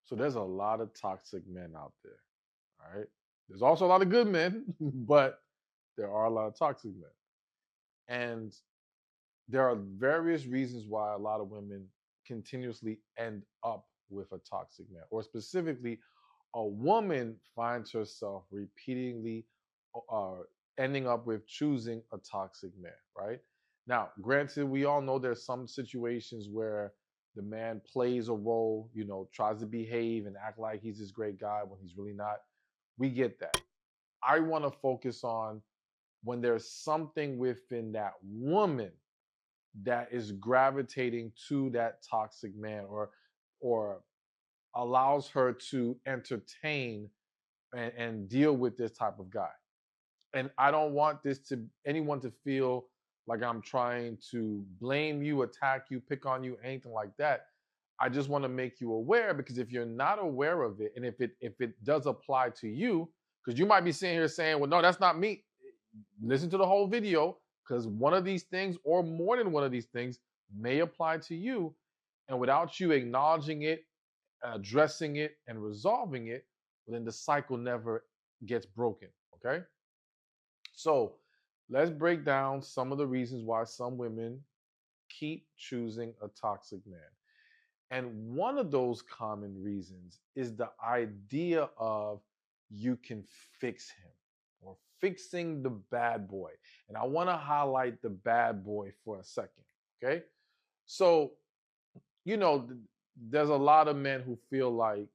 So there's a lot of toxic men out there. All right. There's also a lot of good men, but there are a lot of toxic men. And there are various reasons why a lot of women continuously end up with a toxic man, or specifically, a woman finds herself repeatedly uh, ending up with choosing a toxic man, right? Now, granted, we all know there's some situations where the man plays a role, tries to behave and act like he's this great guy when he's really not. We get that. I want to focus on when there's something within that woman that is gravitating to that toxic man, or allows her to entertain and deal with this type of guy. And I don't want this to anyone to feel like I'm trying to blame you, attack you, pick on you, anything like that. I just want to make you aware, because if you're not aware of it, and if it does apply to you, because you might be sitting here saying, well, no, that's not me. Listen to the whole video, because one of these things, or more than one of these things, may apply to you. And without you acknowledging it, addressing it, and resolving it, well, then the cycle never gets broken. Okay. So let's break down some of the reasons why some women keep choosing a toxic man. And one of those common reasons is the idea of you can fix him, or fixing the bad boy. And I want to highlight the bad boy for a second. Okay. So, you know, there's a lot of men who feel like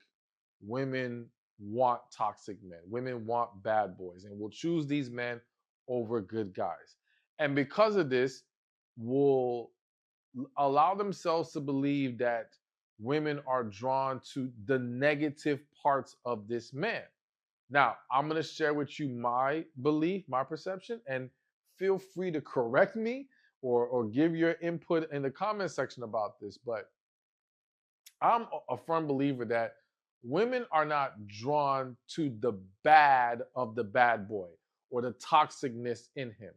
women want toxic men, women want bad boys, and will choose these men over good guys. And because of this, will allow themselves to believe that women are drawn to the negative parts of this man. Now, I'm going to share with you my belief, my perception, and feel free to correct me, or give your input in the comment section about this. But I'm a firm believer that women are not drawn to the bad of the bad boy, or the toxicness in him.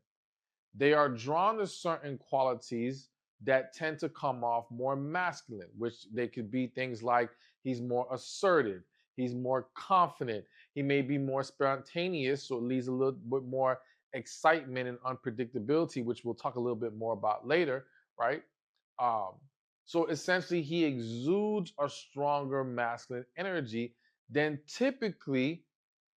They are drawn to certain qualities that tend to come off more masculine, which they could be things like he's more assertive, he's more confident, he may be more spontaneous, so it leaves a little bit more excitement and unpredictability, which we'll talk a little bit more about later, right? Um, so essentially, he exudes a stronger masculine energy than typically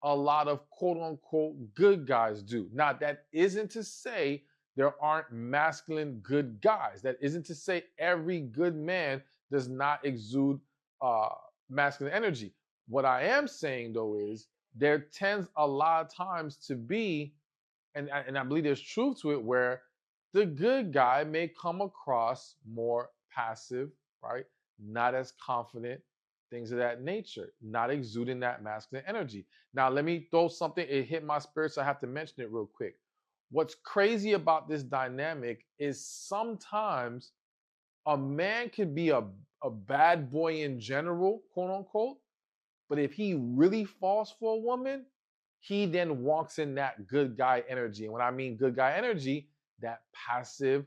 a lot of quote unquote good guys do. Now, that isn't to say there aren't masculine good guys. That isn't to say every good man does not exude uh, masculine energy. What I am saying, though, is there tends a lot of times to be, and I believe there's truth to it, where the good guy may come across more passive, right? Not as confident, things of that nature, not exuding that masculine energy. Now, let me throw something, it hit my spirit, so I have to mention it real quick. What's crazy about this dynamic is sometimes a man could be a bad boy in general, quote unquote, but if he really falls for a woman, he then walks in that good guy energy. And when I mean good guy energy, that passive,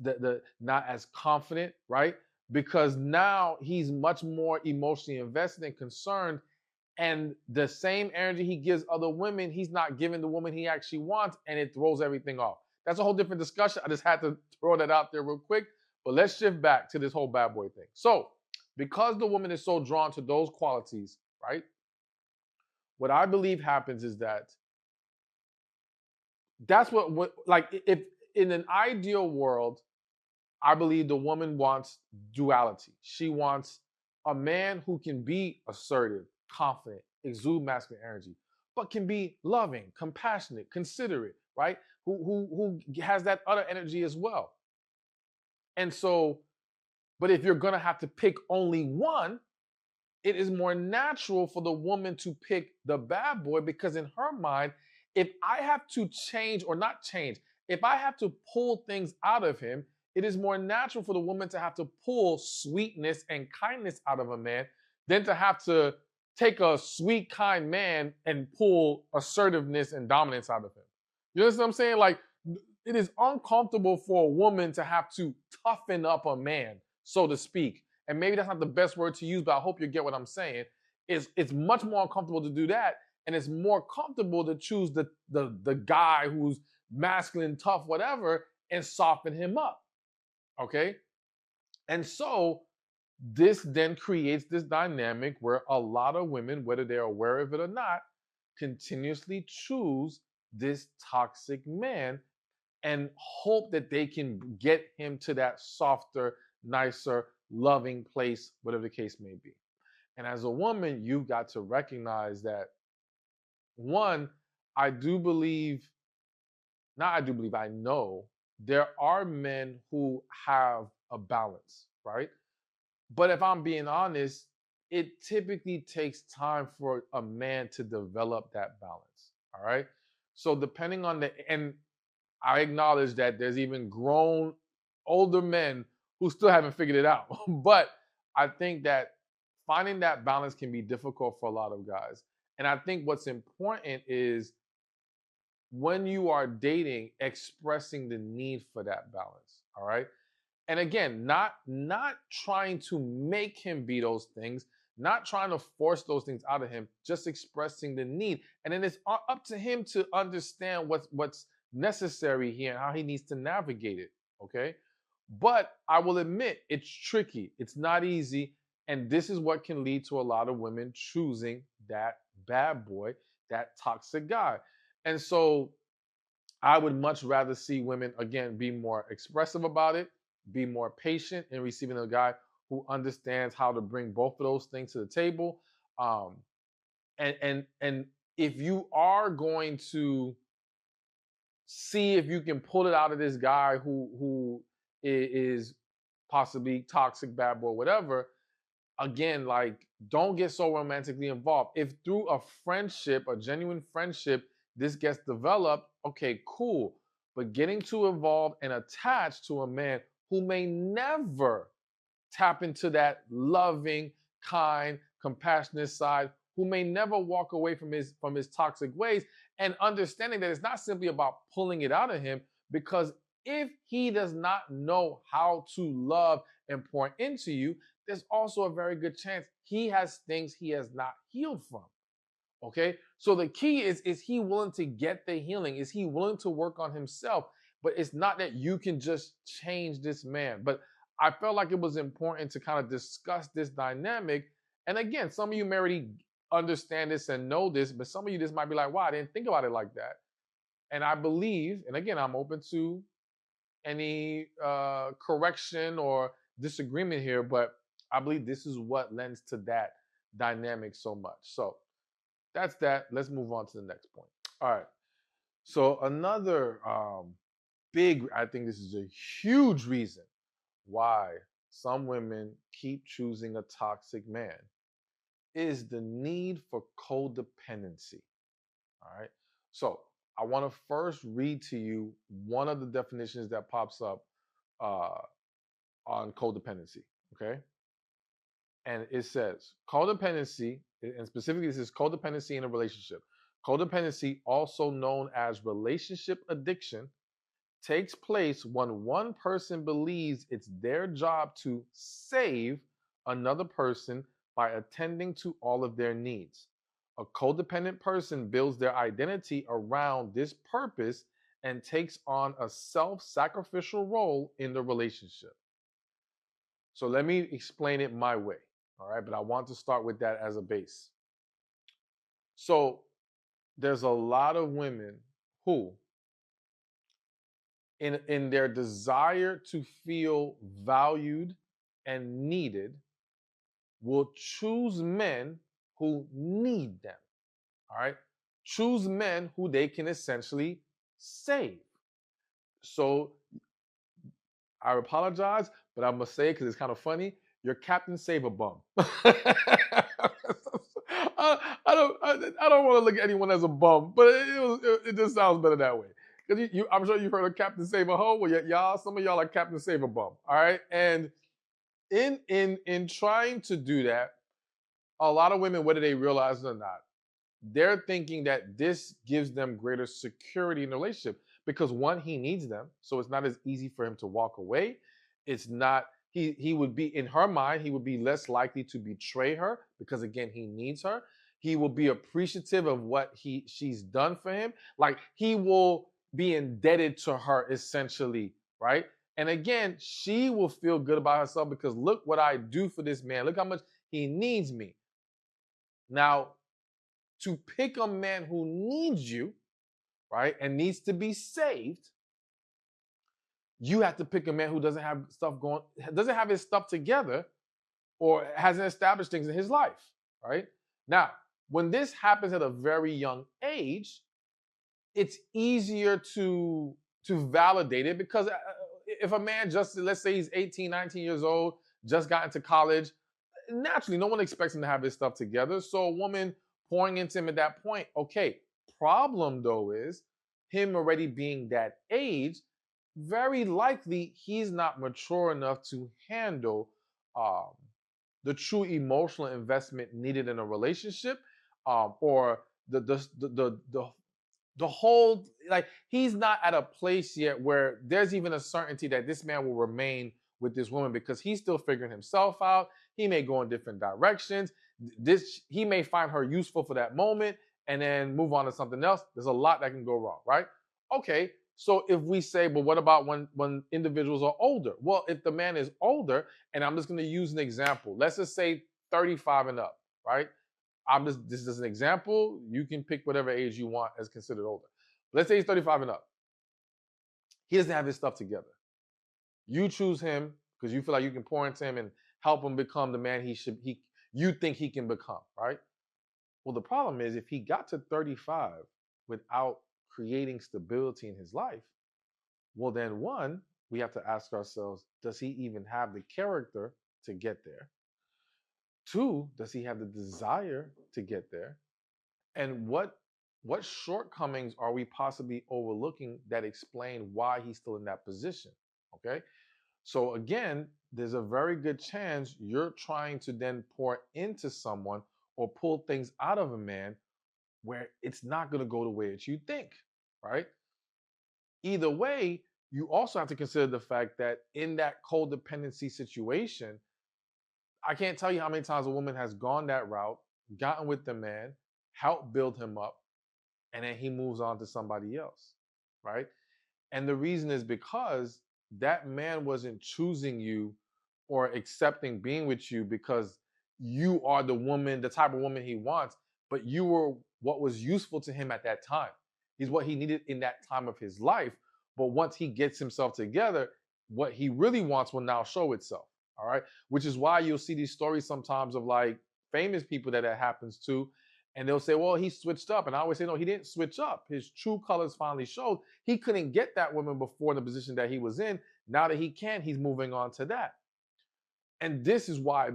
the not as confident, right? Because now he's much more emotionally invested and concerned. And the same energy he gives other women, he's not giving the woman he actually wants, and it throws everything off. That's a whole different discussion. I just had to throw that out there real quick. But let's shift back to this whole bad boy thing. So, because the woman is so drawn to those qualities, right? What I believe happens is that that's what like, if in an ideal world, I believe the woman wants duality. She wants a man who can be assertive, confident, exude masculine energy, but can be loving, compassionate, considerate, right? Who has that other energy as well. And so, but if you're gonna have to pick only one, it is more natural for the woman to pick the bad boy, because in her mind, if I have to change, or not change, if I have to pull things out of him, it is more natural for the woman to have to pull sweetness and kindness out of a man than to have to take a sweet, kind man and pull assertiveness and dominance out of him. You understand what I'm saying? Like, it is uncomfortable for a woman to have to toughen up a man, so to speak, and maybe that's not the best word to use, but I hope you get what I'm saying. It's much more uncomfortable to do that, and it's more comfortable to choose the guy who's masculine, tough, whatever, and soften him up. Okay, and so this then creates this dynamic where a lot of women, whether they're aware of it or not, continuously choose this toxic man and hope that they can get him to that softer, nicer, loving place, whatever the case may be. And as a woman, you've got to recognize that one, I do believe, not I do believe, I know there are men who have a balance, right? But if I'm being honest, it typically takes time for a man to develop that balance. All right. So depending on and I acknowledge that there's even grown older men who still haven't figured it out. But I think that finding that balance can be difficult for a lot of guys. And I think what's important is when you are dating, expressing the need for that balance. All right. And again, not trying to make him be those things, not trying to force those things out of him, just expressing the need. And then it's up to him to understand what's necessary here and how he needs to navigate it. Okay. But I will admit it's tricky. It's not easy. And this is what can lead to a lot of women choosing that bad boy, that toxic guy. And so I would much rather see women, again, be more expressive about it, be more patient in receiving a guy who understands how to bring both of those things to the table. Um, and if you are going to see if you can pull it out of this guy who is possibly toxic, bad boy, whatever, again, like, don't get so romantically involved. If through a friendship, a genuine friendship, this gets developed, okay, cool. But getting too involved and attached to a man who may never tap into that loving, kind, compassionate side, who may never walk away from his toxic ways, and understanding that it's not simply about pulling it out of him, because if he does not know how to love and pour into you, there's also a very good chance he has things he has not healed from. Okay. So the key is he willing to get the healing? Is he willing to work on himself? But it's not that you can just change this man. But I felt like it was important to kind of discuss this dynamic. And again, some of you may already understand this and know this, but some of you just might be like, wow, I didn't think about it like that. And I believe, and again, I'm open to any correction or disagreement here, but I believe this is what lends to that dynamic so much. So that's that. Let's move on to the next point. All right. So another big, I think this is a huge reason why some women keep choosing a toxic man is the need for codependency. All right. So I want to first read to you one of the definitions that pops up uh, on codependency. Okay. And it says codependency, and specifically this is codependency in a relationship. Codependency, also known as relationship addiction, takes place when one person believes it's their job to save another person by attending to all of their needs. A codependent person builds their identity around this purpose and takes on a self-sacrificial role in the relationship. So let me explain it my way. All right. But I want to start with that as a base. So there's a lot of women who, in their desire to feel valued and needed, will choose men who need them. All right. Choose men who they can essentially save. So I apologize, but I'm gonna say it because it's kind of funny. You're Captain Save a Bum. I don't want to look at anyone as a bum, but it just sounds better that way. Because I'm sure you've heard of Captain Save a Hoe. Well, y'all, some of y'all are Captain Save a Bum. All right, and in trying to do that, a lot of women, whether they realize it or not, they're thinking that this gives them greater security in the relationship because one, he needs them, so it's not as easy for him to walk away. It's not He would be, in her mind, he would be less likely to betray her because again, he needs her. He will be appreciative of what she's done for him. Like he will be indebted to her essentially, right? And again, she will feel good about herself because look what I do for this man. Look how much he needs me. Now, to pick a man who needs you, right, and needs to be saved, you have to pick a man who doesn't have stuff going, doesn't have his stuff together, or hasn't established things in his life, right? Now, when this happens at a very young age, it's easier to validate it because if a man just, let's say he's 18, 19 years old, just got into college, naturally no one expects him to have his stuff together. So a woman pouring into him at that point, okay. Problem though is him already being that age, very likely he's not mature enough to handle um, the true emotional investment needed in a relationship, or the whole, like he's not at a place yet where there's even a certainty that this man will remain with this woman because he's still figuring himself out. He may go in different directions. This, he may find her useful for that moment and then move on to something else. There's a lot that can go wrong, right? Okay, so if we say, but what about when individuals are older? Well, if the man is older, and I'm just going to use an example, let's just say 35 and up, right? This is an example. You can pick whatever age you want as considered older. Let's say he's 35 and up. He doesn't have his stuff together. You choose him because you feel like you can pour into him and help him become the man you think he can become, right? Well, the problem is if he got to 35 without creating stability in his life, well then one, we have to ask ourselves, does he even have the character to get there? Two, does he have the desire to get there? And what shortcomings are we possibly overlooking that explain why he's still in that position? Okay. So again, there's a very good chance you're trying to then pour into someone or pull things out of a man where it's not going to go the way that you think, right? Either way, you also have to consider the fact that in that codependency situation, I can't tell you how many times a woman has gone that route, gotten with the man, helped build him up, and then he moves on to somebody else, right? And the reason is because that man wasn't choosing you or accepting being with you because you are the woman, the type of woman he wants, but you were what was useful to him at that time. He's what he needed in that time of his life. But once he gets himself together, what he really wants will now show itself. All right. Which is why you'll see these stories sometimes of like famous people that happens to, and they'll say, well, he switched up. And I always say, no, he didn't switch up. His true colors finally showed. He couldn't get that woman before in the position that he was in. Now that he can, he's moving on to that. And this is why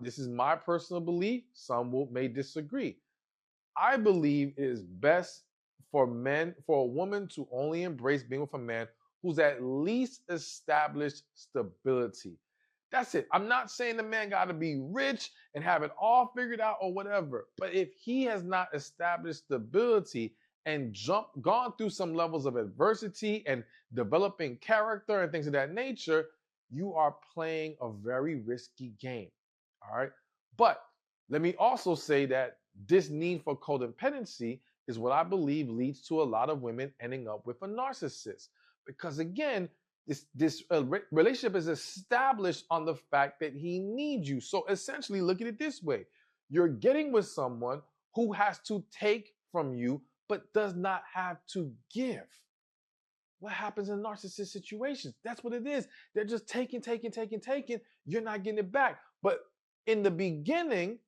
this is my personal belief. Some may disagree. I believe it is best for a woman to only embrace being with a man who's at least established stability. That's it. I'm not saying the man got to be rich and have it all figured out or whatever. But if he has not established stability and gone through some levels of adversity and developing character and things of that nature, you are playing a very risky game. All right. But let me also say that this need for codependency is what I believe leads to a lot of women ending up with a narcissist. Because again, this relationship is established on the fact that he needs you. So essentially, look at it this way. You're getting with someone who has to take from you, but does not have to give. What happens in narcissist situations? That's what it is. They're just taking. You're not getting it back. But in the beginning,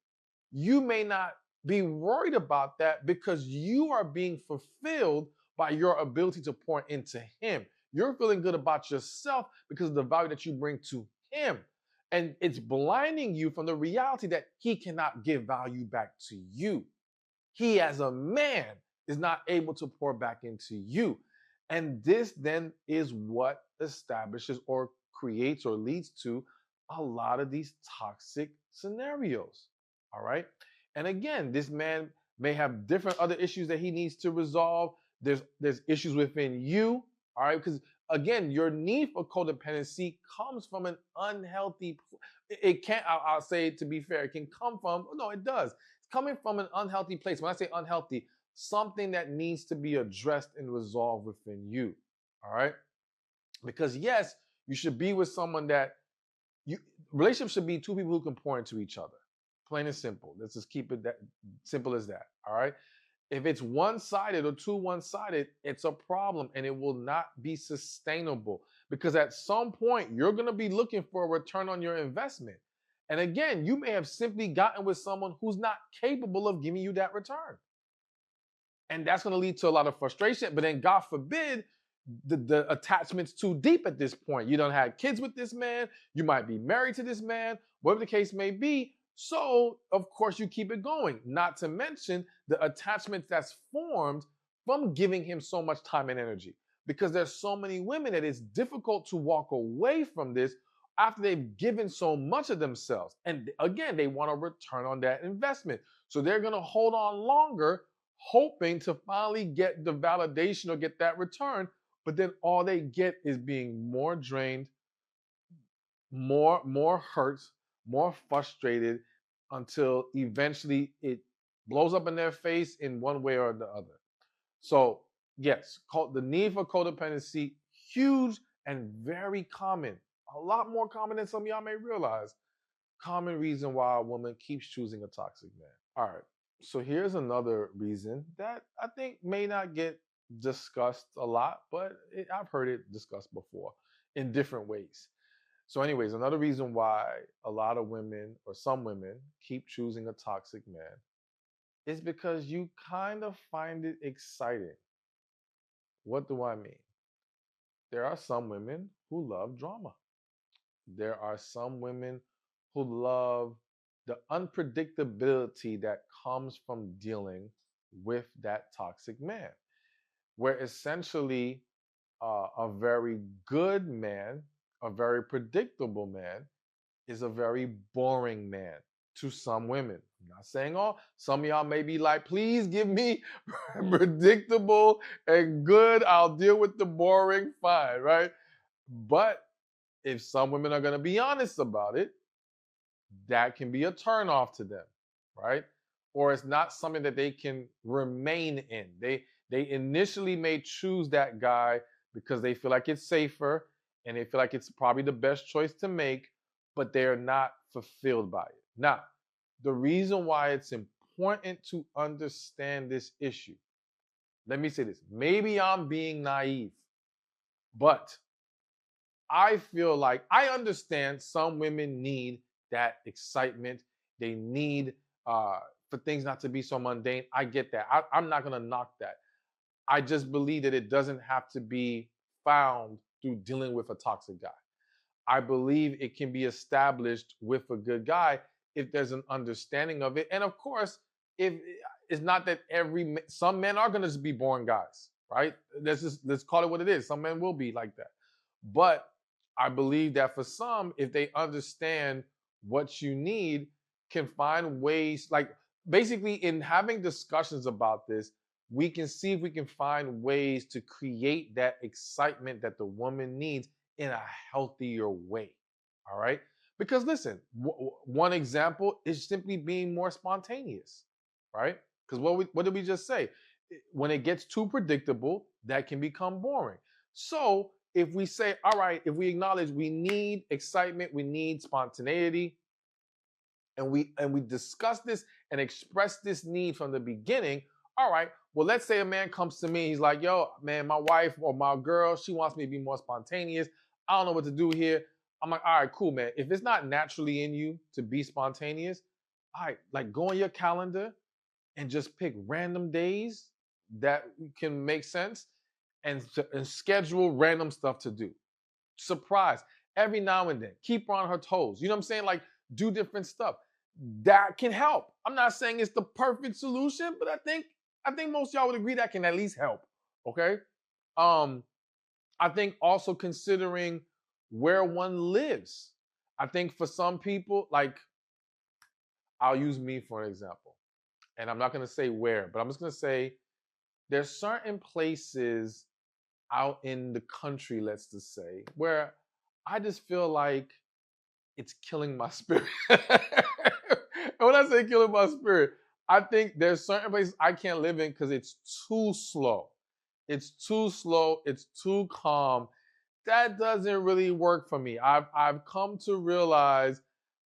you may not be worried about that because you are being fulfilled by your ability to pour into him. You're feeling good about yourself because of the value that you bring to him. And it's blinding you from the reality that he cannot give value back to you. He, as a man, is not able to pour back into you. And this then is what establishes or creates or leads to a lot of these toxic scenarios. All right. And again, this man may have different other issues that he needs to resolve. There's issues within you All right, because again, your need for codependency comes from an unhealthy. It can't. I'll say to be fair, it can come from. No, it does. It's coming from an unhealthy place. When I say unhealthy, something that needs to be addressed and resolved within you. All right, because yes, you should be with someone that you. Relationship should be two people who can pour into each other. Plain and simple. Let's just keep it that simple as that. All right. If it's one-sided or too one-sided, it's a problem and it will not be sustainable because at some point you're going to be looking for a return on your investment. And again, you may have simply gotten with someone who's not capable of giving you that return. And that's going to lead to a lot of frustration. But then, God forbid, the attachment's too deep at this point. You don't have kids with this man. You might be married to this man, whatever the case may be. So, of course, you keep it going. Not to mention the attachment that's formed from giving him so much time and energy. Because there's so many women that it's difficult to walk away from this after they've given so much of themselves. And again, they want to return on that investment. So they're going to hold on longer, hoping to finally get the validation or get that return. But then all they get is being more drained, more hurt, more frustrated until eventually it blows up in their face in one way or the other. So yes, the need for codependency, huge and very common. A lot more common than some of y'all may realize. Common reason why a woman keeps choosing a toxic man. All right. So here's another reason that I think may not get discussed a lot, but I've heard it discussed before in different ways. So, anyways, another reason why a lot of women or some women keep choosing a toxic man is because you kind of find it exciting. What do I mean? There are some women who love drama. There are some women who love the unpredictability that comes from dealing with that toxic man, where essentially a very good man, a very predictable man, is a very boring man to some women. I'm not saying all. Some of y'all may be like, please give me predictable and good. I'll deal with the boring, fine, right? But if some women are going to be honest about it, that can be a turnoff to them, right? Or it's not something that they can remain in. They initially may choose that guy because they feel like it's safer and they feel like it's probably the best choice to make, but they're not fulfilled by it. Now, the reason why it's important to understand this issue, let me say this. Maybe I'm being naive, but I feel like I understand some women need that excitement. They need for things not to be so mundane. I get that. I'm not going to knock that. I just believe that it doesn't have to be found through dealing with a toxic guy. I believe it can be established with a good guy if there's an understanding of it. And of course, if it's not that some men are going to just be boring guys, right? Let's call it what it is. Some men will be like that. But I believe that for some, if they understand what you need, can find ways, like basically in having discussions about this, we can see if we can find ways to create that excitement that the woman needs in a healthier way. All right. Because listen, one example is simply being more spontaneous, right? Because what did we just say? When it gets too predictable, that can become boring. So if we say, all right, if we acknowledge we need excitement, we need spontaneity, and we discuss this and express this need from the beginning, all right, well, let's say a man comes to me, he's like, yo, man, my wife or my girl, she wants me to be more spontaneous. I don't know what to do here. I'm like, all right, cool, man. If it's not naturally in you to be spontaneous, all right, like go on your calendar and just pick random days that can make sense and schedule random stuff to do. Surprise. Every now and then. Keep her on her toes. You know what I'm saying? Like do different stuff. That can help. I'm not saying it's the perfect solution, but I think most y'all would agree that can at least help. Okay. I think also considering where one lives. I think for some people, like I'll use me for an example. And I'm not going to say where, but I'm just going to say there's certain places out in the country, let's just say, where I just feel like it's killing my spirit. And when I say killing my spirit, I think there's certain places I can't live in because it's too slow. It's too slow. It's too calm. That doesn't really work for me. I've come to realize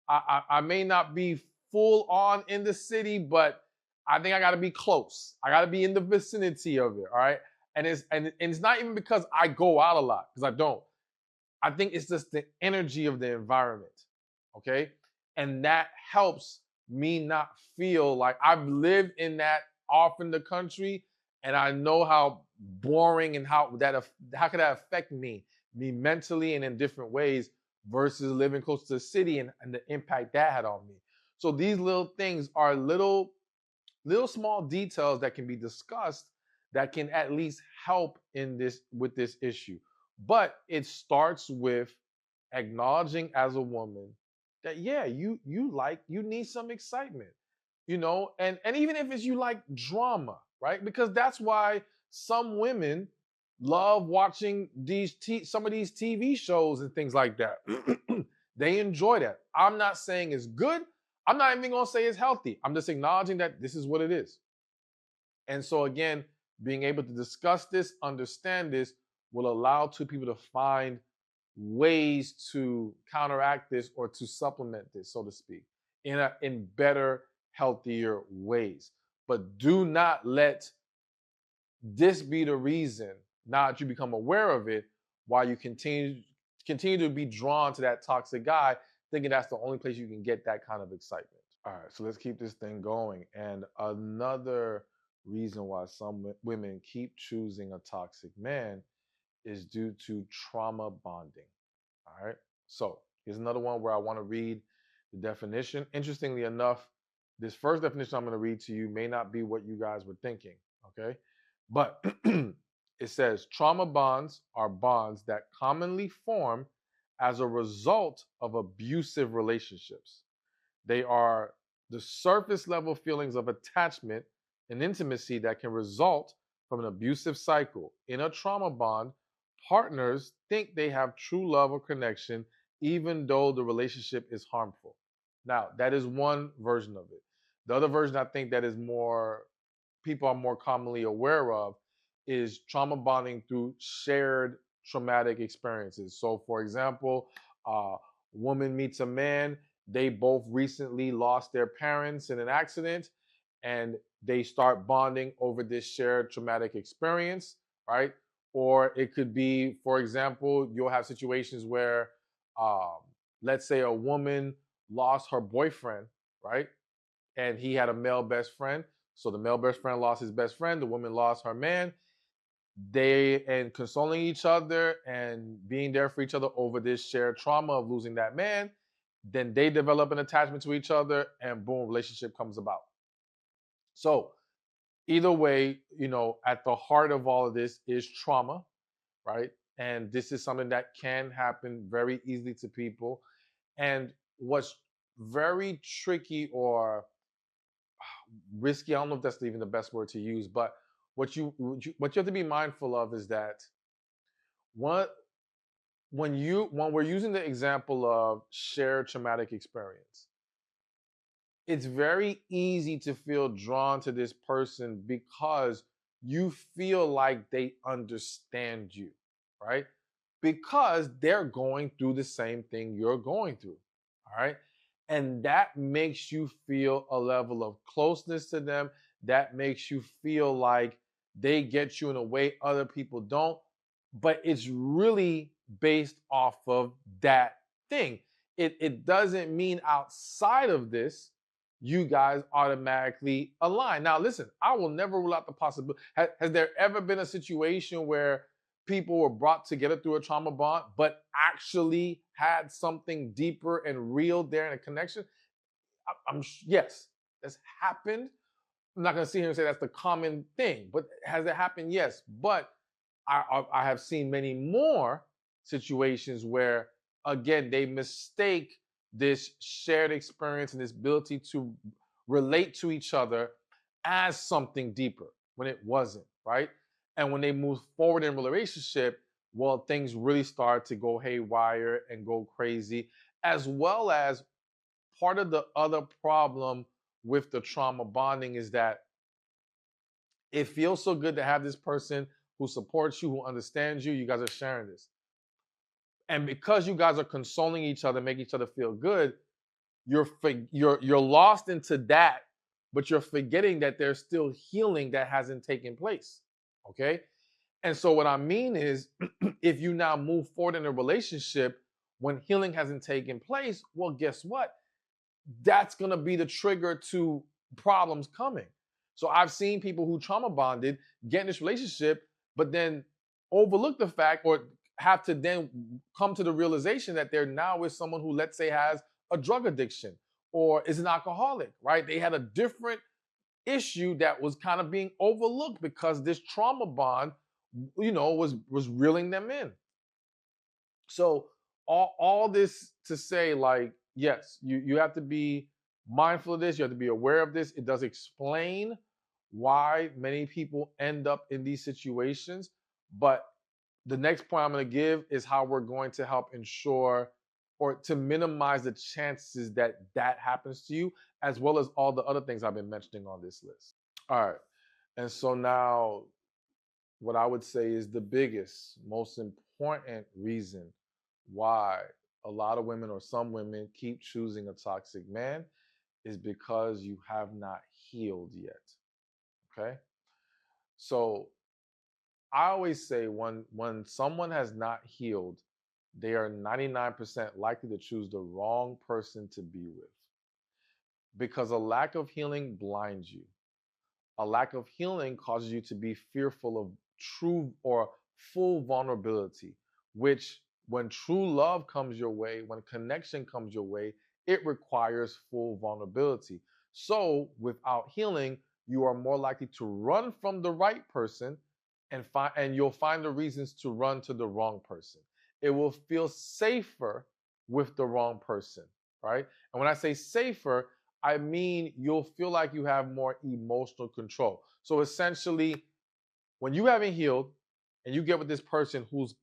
I may not be full on in the city, but I think I got to be close. I got to be in the vicinity of it. All right, and it's not even because I go out a lot, because I don't. I think it's just the energy of the environment. Okay. And that helps me not feel like I've lived in that off in the country, and I know how boring and how could that affect me mentally and in different ways versus living close to the city and the impact that had on me. So these little things are little small details that can be discussed that can at least help in this with this issue. But it starts with acknowledging as a woman that yeah, you need some excitement, and even if it's you like drama, right? Because that's why some women love watching some of these TV shows and things like that. They enjoy that. I'm not saying it's good. I'm not even gonna say it's healthy. I'm just acknowledging that this is what it is. And so again, being able to discuss this, understand this, will allow two people to find ways to counteract this or to supplement this, so to speak, in better, healthier ways. But do not let this be the reason, now that you become aware of it, why you continue to be drawn to that toxic guy, thinking that's the only place you can get that kind of excitement. All right, so let's keep this thing going. And another reason why some women keep choosing a toxic man is due to trauma bonding. All right, so here's another one where I want to read the definition. Interestingly enough, this first definition I'm going to read to you may not be what you guys were thinking, okay? But it says trauma bonds are bonds that commonly form as a result of abusive relationships. They are the surface level feelings of attachment and intimacy that can result from an abusive cycle. In a trauma bond, partners think they have true love or connection, even though the relationship is harmful. Now, that is one version of it. The other version I think that is more people are more commonly aware of is trauma bonding through shared traumatic experiences. So, for example, a woman meets a man, they both recently lost their parents in an accident, and they start bonding over this shared traumatic experience, right? Or it could be, for example, you'll have situations where, um, let's say a woman lost her boyfriend, right? And he had a male best friend. So the male best friend lost his best friend. The woman lost her man. They and consoling each other and being there for each other over this shared trauma of losing that man. Then they develop an attachment to each other, and boom, relationship comes about. So either way, at the heart of all of this is trauma, right? And this is something that can happen very easily to people. And what's very tricky or risky, I don't know if that's even the best word to use, but what you have to be mindful of is that what when we're using the example of shared traumatic experience, it's very easy to feel drawn to this person because you feel like they understand you, right? Because they're going through the same thing you're going through, all right? And that makes you feel a level of closeness to them. That makes you feel like they get you in a way other people don't. But it's really based off of that thing. It doesn't mean outside of this you guys automatically align. Now, listen, I will never rule out the possibility. Has there ever been a situation where people were brought together through a trauma bond, but actually had something deeper and real there in a connection? Yes, that's happened. I'm not going to sit here and say that's the common thing, but has it happened? Yes. But I have seen many more situations where, again, they mistake this shared experience and this ability to relate to each other as something deeper when it wasn't, right? And when they move forward in a relationship, well, things really start to go haywire and go crazy, as well as part of the other problem with the trauma bonding is that it feels so good to have this person who supports you, who understands you. You guys are sharing this. And because you guys are consoling each other, make each other feel good, you're lost into that, but you're forgetting that there's still healing that hasn't taken place. Okay? And so what I mean is if you now move forward in a relationship when healing hasn't taken place, well, guess what? That's going to be the trigger to problems coming. So I've seen people who trauma bonded get in this relationship, but then overlook the fact or have to then come to the realization that they're now with someone who, let's say, has a drug addiction or is an alcoholic, right? They had a different issue that was kind of being overlooked because this trauma bond, was reeling them in. So all this to say, like, yes, you have to be mindful of this. You have to be aware of this. It does explain why many people end up in these situations. But the next point I'm going to give is how we're going to help ensure or to minimize the chances that that happens to you, as well as all the other things I've been mentioning on this list. All right. And so now what I would say is the biggest, most important reason why a lot of women or some women keep choosing a toxic man is because you have not healed yet. Okay? So I always say when someone has not healed, they are 99% likely to choose the wrong person to be with because a lack of healing blinds you. A lack of healing causes you to be fearful of true or full vulnerability, which when true love comes your way, when connection comes your way, it requires full vulnerability. So without healing, you are more likely to run from the right person and you'll find the reasons to run to the wrong person. It will feel safer with the wrong person, right? And when I say safer, I mean you'll feel like you have more emotional control. So essentially, when you haven't healed and you get with this person who's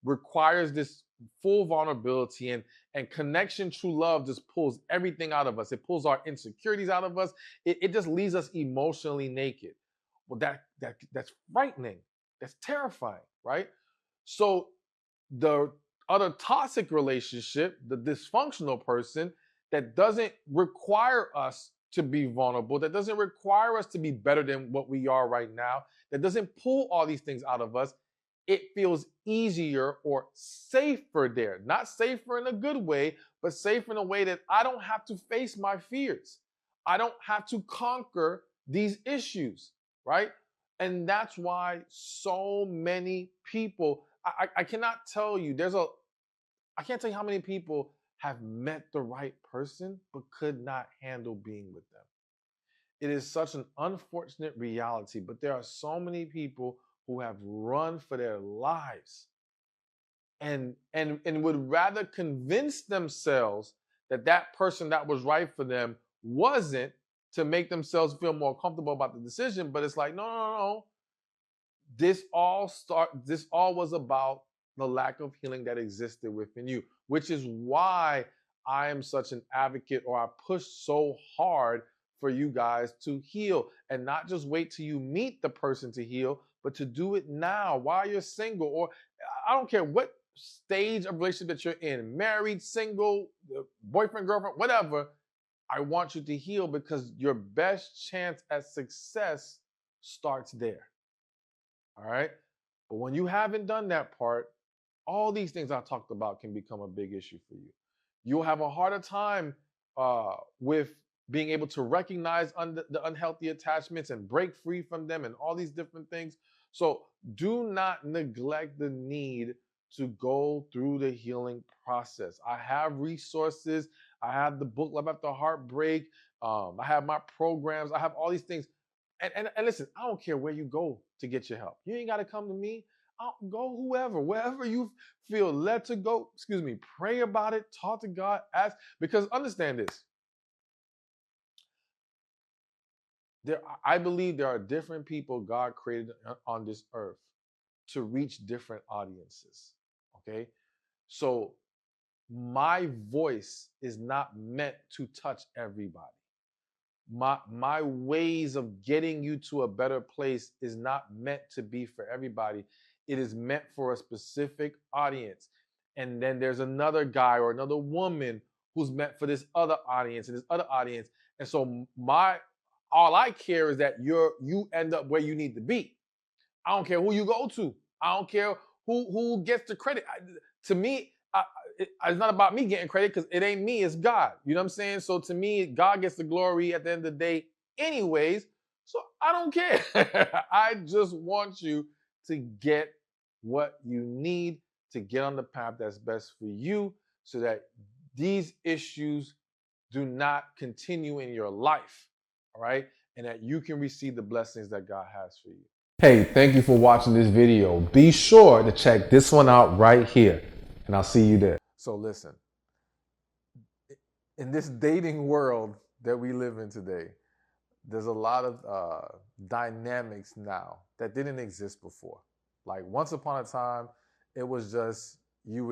requires this full vulnerability and connection, true love just pulls everything out of us. It pulls our insecurities out of us. It just leaves us emotionally naked. Well, that's frightening. That's terrifying, right? So the other toxic relationship, the dysfunctional person that doesn't require us to be vulnerable, that doesn't require us to be better than what we are right now, that doesn't pull all these things out of us, it feels easier or safer there. Not safer in a good way, but safer in a way that I don't have to face my fears. I don't have to conquer these issues, right? And that's why so many people, I cannot tell you, I can't tell you how many people have met the right person but could not handle being with them. It is such an unfortunate reality, but there are so many people who have run for their lives and would rather convince themselves that that person that was right for them wasn't to make themselves feel more comfortable about the decision. But it's like, no, no, no. This all was about the lack of healing that existed within you, which is why I am such an advocate, or I push so hard for you guys to heal and not just wait till you meet the person to heal, but to do it now while you're single, or I don't care what stage of relationship that you're in, married, single, boyfriend, girlfriend, whatever. I want you to heal because your best chance at success starts there. All right. But when you haven't done that part, all these things I talked about can become a big issue for you. You'll have a harder time with being able to recognize the unhealthy attachments and break free from them and all these different things. So do not neglect the need to go through the healing process. I have resources. I have the book Love After Heartbreak. I have my programs. I have all these things. And listen, I don't care where you go to get your help. You ain't got to come to me. I'll go wherever you feel led to go. Excuse me, pray about it, talk to God, ask. Because understand this, I believe there are different people God created on this earth to reach different audiences. Okay. So my voice is not meant to touch everybody. My ways of getting you to a better place is not meant to be for everybody. It is meant for a specific audience. And then there's another guy or another woman who's meant for this other audience and this other audience. And so my all I care is that you end up where you need to be. I don't care who you go to. I don't care who gets the credit. To me, it's not about me getting credit because it ain't me, it's God. You know what I'm saying? So to me, God gets the glory at the end of the day, anyways. So I don't care. I just want you to get what you need to get on the path that's best for you so that these issues do not continue in your life. All right. And that you can receive the blessings that God has for you. Hey, thank you for watching this video. Be sure to check this one out right here, and I'll see you there. So listen, in this dating world that we live in today, there's a lot of dynamics now that didn't exist before. Like once upon a time, it was just you